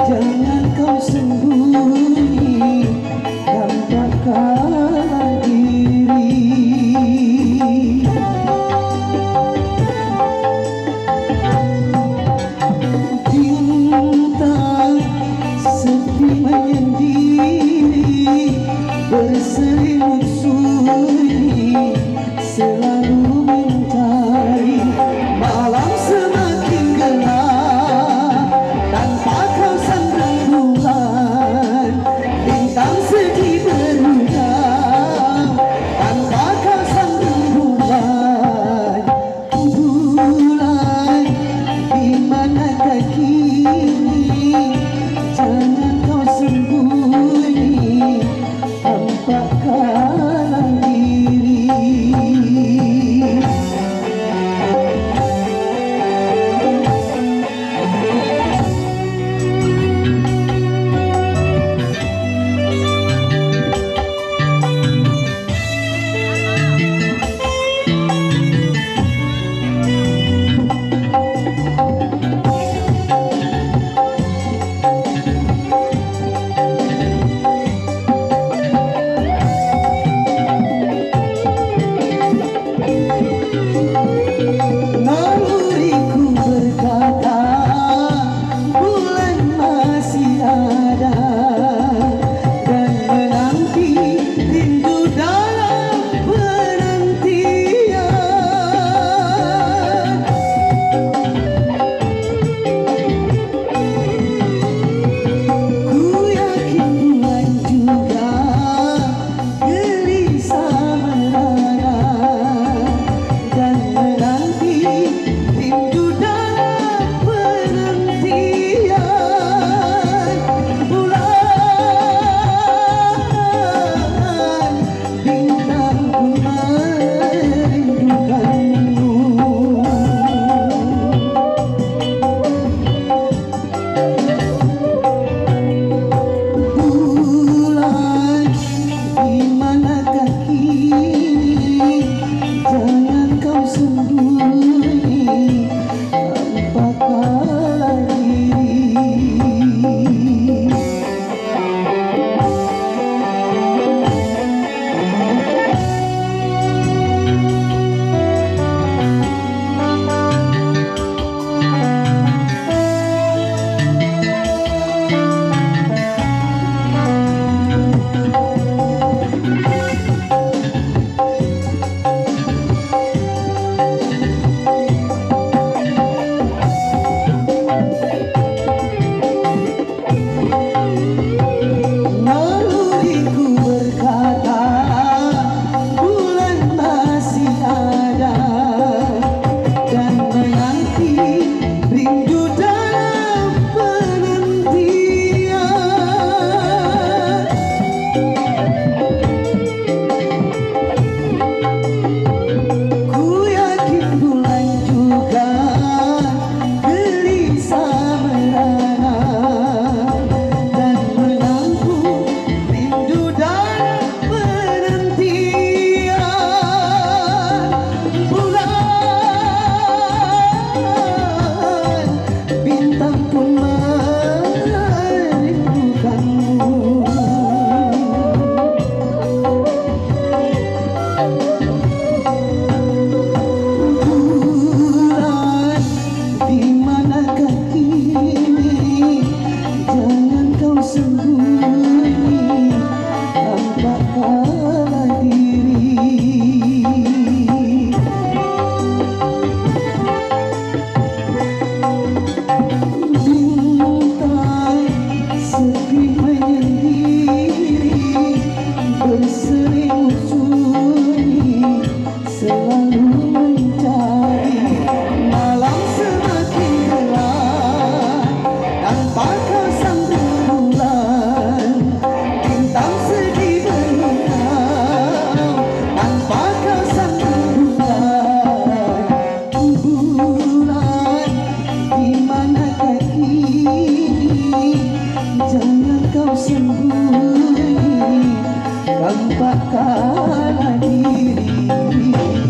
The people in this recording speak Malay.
Jangan kau sembunyi tampakkan diri. Bintang sepi menyendiri, berselimut sunyi, selalu mencari. Malam semakin gelap tanpa kau sandang bulan, bintang sedih berhutang tanpa kau sandang bulan. Bulan di manakah kini, jangan kau sembunyi tampakkan diri. Naluriku berkata bulan masih ada, dan menanti rindu dalam penantian. Ku yakin bulan juga gelisah merana, dan menanti rindu dalam penantian. Bulan bintang pun merindukanmu. Bulan di manakah kini, jangan kau sembunyi tampakkan diri. Naluriku berkata bulan masih ada, dan menanti rindu dalam penantian. Ku yakin bulan juga gelisah merana, dan menanti rindu dalam penantian. Bulan bintang pun merindukanmu. Bulan di manakah kini, jangan kau sembunyi tampakkan diri. Bintang sepi menyendiri, berselimut sunyi, selalu mencari. Malam semakin gelap tanpa kau sandang bulan, bintang sedih berhutang tanpa kau sandang bulan. Bulan di manakah kini, jangan kau sembunyi tampakkan diri.